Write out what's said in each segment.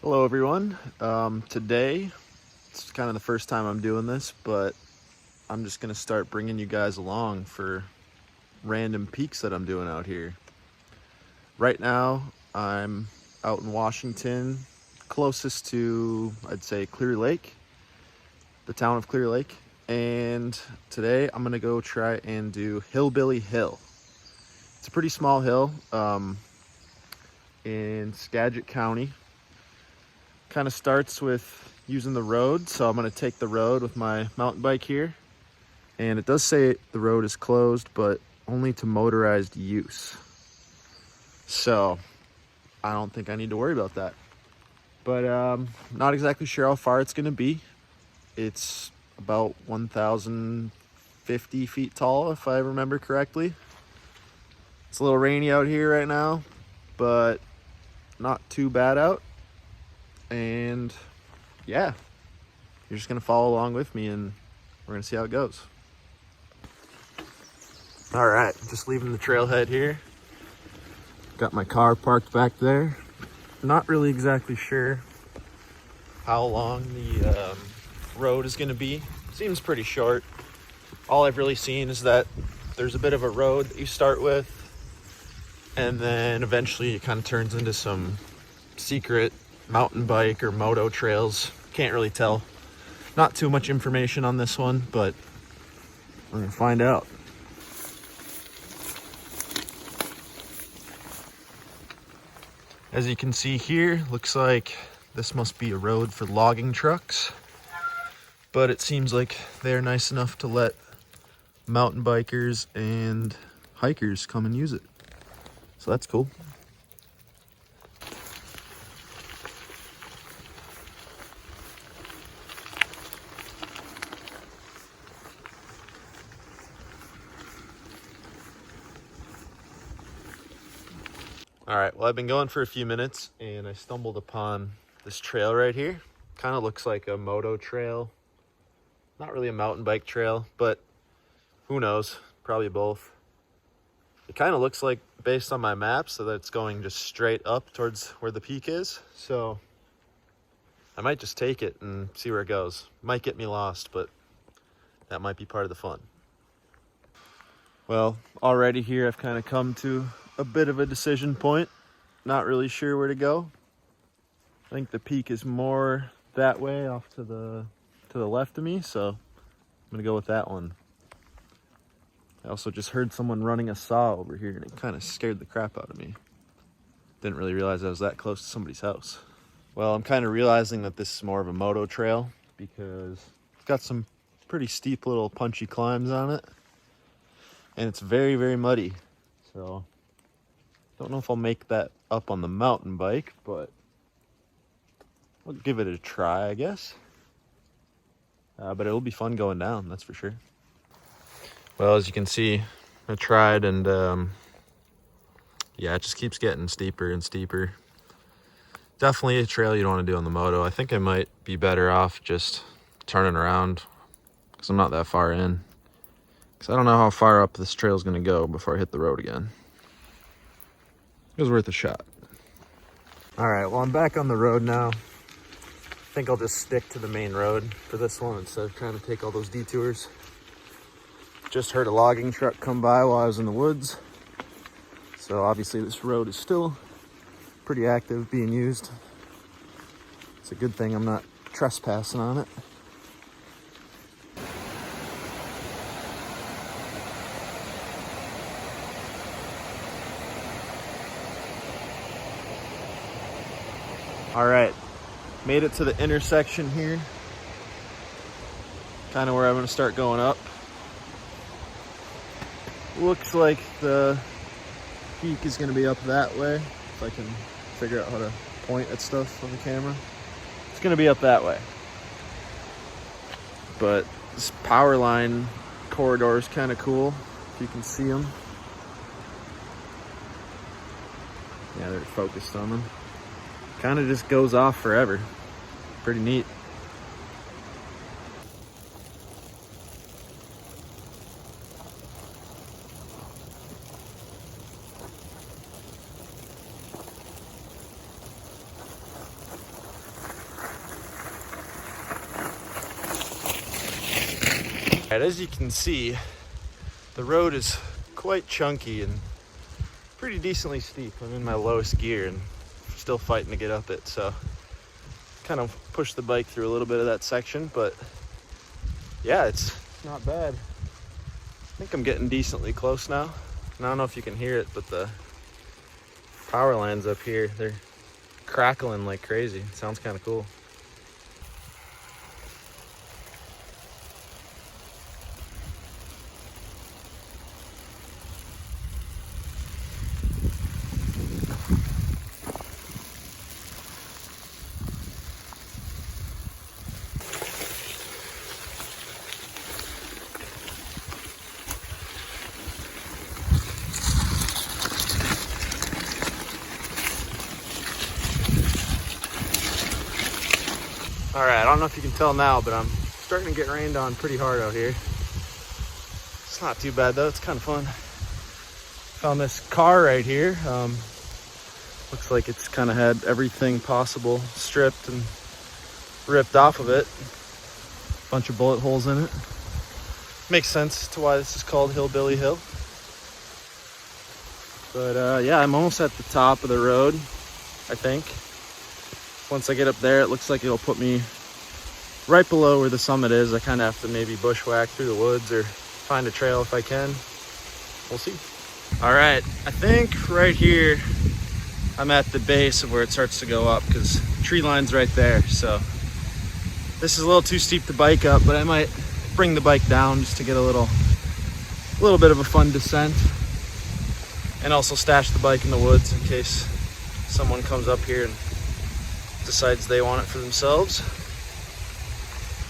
Hello everyone. Today, it's kind of the first time I'm doing this, but I'm just gonna start bringing you guys along for random peaks that I'm doing out here. Right now, I'm out in Washington, closest to, I'd say, Clear Lake, the town of Clear Lake. And today I'm gonna go try and do Hillbilly Hill. It's a pretty small hill in Skagit County. Kind of starts with using the road, so I'm going to take the road with my mountain bike here, and it does say the road is closed but only to motorized use, so I don't think I need to worry about that. But not exactly sure how far it's going to be. It's about 1,050 feet tall if I remember correctly. It's a little rainy out here right now, but not too bad out. And yeah, you're just gonna follow along with me and we're gonna see how it goes. All right, just leaving the trailhead here. Got my car parked back there. Not really exactly sure how long the road is gonna be. Seems pretty short. All I've really seen is that there's a bit of a road that you start with, and then eventually it kind of turns into some secret mountain bike or moto trails. Can't really tell. Not too much information on this one, but we're gonna find out. As you can see here, looks like this must be a road for logging trucks, but it seems like they're nice enough to let mountain bikers and hikers come and use it. So that's cool. All right, well, I've been going for a few minutes and I stumbled upon this trail right here. Kind of looks like a moto trail. Not really a mountain bike trail, but who knows? Probably both. It kind of looks like, based on my map, so that it's going just straight up towards where the peak is. So I might just take it and see where it goes. Might get me lost, but that might be part of the fun. Well, already here I've kind of come to a bit of a decision point. Not really sure where to go. I think the peak is more that way off to the left of me, so I'm gonna go with that one. I also just heard someone running a saw over here and it kind of scared the crap out of me. Didn't really realize I was that close to somebody's house. Well, I'm kind of realizing that this is more of a moto trail because it's got some pretty steep little punchy climbs on it. And it's very, very muddy. So, don't know if I'll make that up on the mountain bike, but I'll give it a try, I guess. But it'll be fun going down, that's for sure. Well, as you can see, I tried and yeah, it just keeps getting steeper and steeper. Definitely a trail you don't want to do on the moto. I think I might be better off just turning around because I'm not that far in. Because I don't know how far up this trail is going to go before I hit the road again. It was worth a shot. All right, well, I'm back on the road now. I think I'll just stick to the main road for this one instead of trying to take all those detours. Just heard a logging truck come by while I was in the woods. So obviously this road is still pretty active, being used. It's a good thing I'm not trespassing on it. All right, made it to the intersection here. Kind of where I'm gonna start going up. Looks like the peak is gonna be up that way. If I can figure out how to point at stuff on the camera. It's gonna be up that way. But this power line corridor is kind of cool, if you can see them. Yeah, they're focused on them. Kind of just goes off forever. Pretty neat. And as you can see, the road is quite chunky and pretty decently steep. I'm in my lowest gear and still fighting to get up it, so kind of pushed the bike through a little bit of that section, but yeah, it's not bad. I think I'm getting decently close now. And I don't know if you can hear it, but the power lines up here, they're crackling like crazy. It sounds kind of cool. All right, I don't know if you can tell now, but I'm starting to get rained on pretty hard out here. It's not too bad though, it's kind of fun. Found this car right here. Looks like it's kind of had everything possible stripped and ripped off of it. Bunch of bullet holes in it. Makes sense to why this is called Hillbilly Hill. But yeah, I'm almost at the top of the road, I think. Once I get up there, it looks like it'll put me right below where the summit is. I kind of have to maybe bushwhack through the woods or find a trail if I can. We'll see. All right, I think right here, I'm at the base of where it starts to go up because tree line's right there. So this is a little too steep to bike up, but I might bring the bike down just to get a little bit of a fun descent. And also stash the bike in the woods in case someone comes up here and decides they want it for themselves.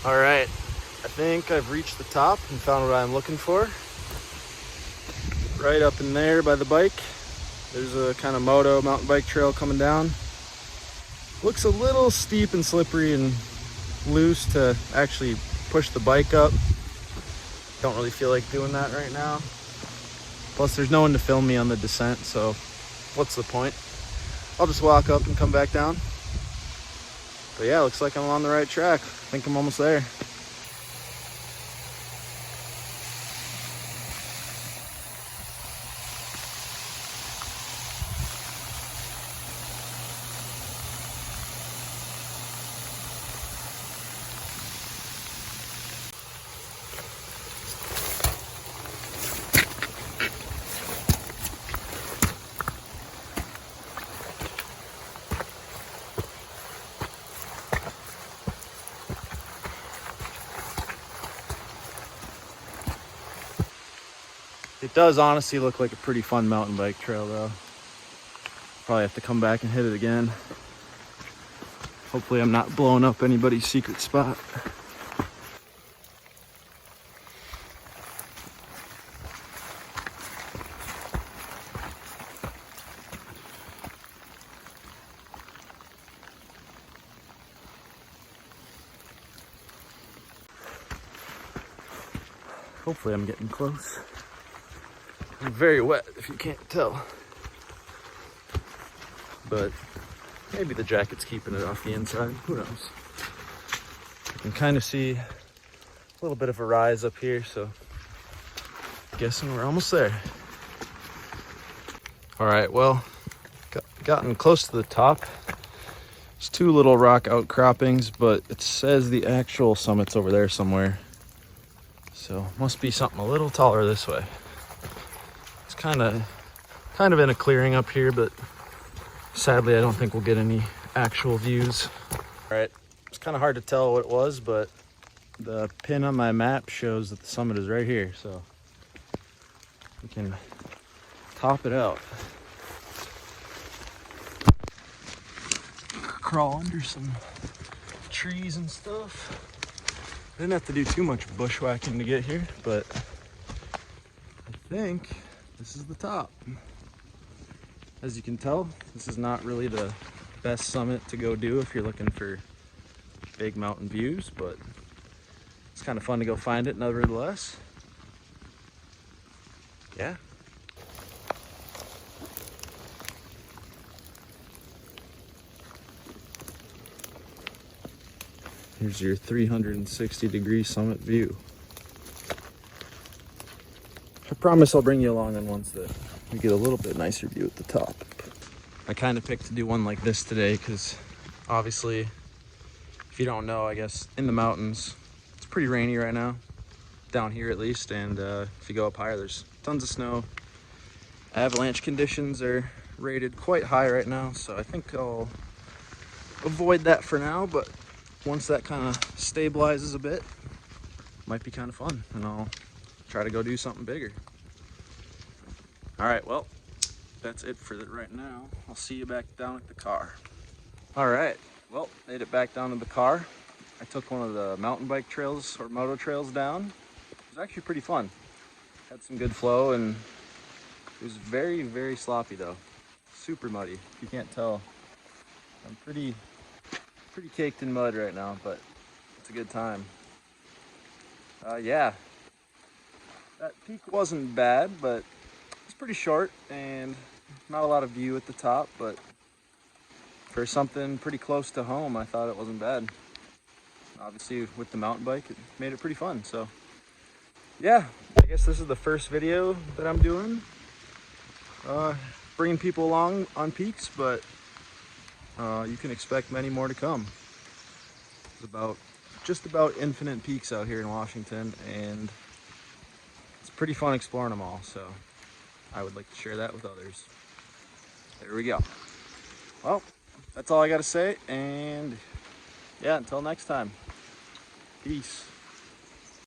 All right, I think I've reached the top and found what I'm looking for. Right up in there by the bike, there's a kind of moto mountain bike trail coming down. Looks a little steep and slippery and loose to actually push the bike up. Don't really feel like doing that right now. Plus there's no one to film me on the descent, so what's the point? I'll just walk up and come back down. But yeah, looks like I'm on the right track. I think I'm almost there. It does honestly look like a pretty fun mountain bike trail though. Probably have to come back and hit it again. Hopefully I'm not blowing up anybody's secret spot. Hopefully I'm getting close. I'm very wet if you can't tell. But maybe the jacket's keeping it off the inside, who knows. You can kind of see a little bit of a rise up here, so guessing we're almost there. All right, well, gotten close to the top. There's two little rock outcroppings, but it says the actual summit's over there somewhere. So must be something a little taller this way. It's kind of in a clearing up here, but sadly I don't think we'll get any actual views. All right, it's kind of hard to tell what it was, but the pin on my map shows that the summit is right here, so we can top it out. Crawl under some trees and stuff. Didn't have to do too much bushwhacking to get here, but I think this is the top. As you can tell, this is not really the best summit to go do if you're looking for big mountain views, but it's kind of fun to go find it nevertheless. Yeah. Here's your 360-degree summit view. promise I'll bring you along on ones that we get a little bit nicer view at the top. I kind of picked to do one like this today because obviously, if you don't know, I guess in the mountains, it's pretty rainy right now, down here at least, and if you go up higher, there's tons of snow. Avalanche conditions are rated quite high right now, so I think I'll avoid that for now, but once that kind of stabilizes a bit, might be kind of fun, and I'll try to go do something bigger. All right, well, that's it for right now. I'll see you back down at the car. All right, well, made it back down to the car. I took one of the mountain bike trails or moto trails down. It was actually pretty fun. Had some good flow, and it was very, very sloppy though. Super muddy. If you can't tell, I'm pretty caked in mud right now, but it's a good time. Yeah, that peak wasn't bad, but it's pretty short and not a lot of view at the top, but for something pretty close to home, I thought it wasn't bad. Obviously, with the mountain bike, it made it pretty fun. So yeah, I guess this is the first video that I'm doing, bringing people along on peaks, but you can expect many more to come. It's just about infinite peaks out here in Washington, and it's pretty fun exploring them all, so I would like to share that with others. There we go. Well, that's all I got to say, and yeah, until next time, peace.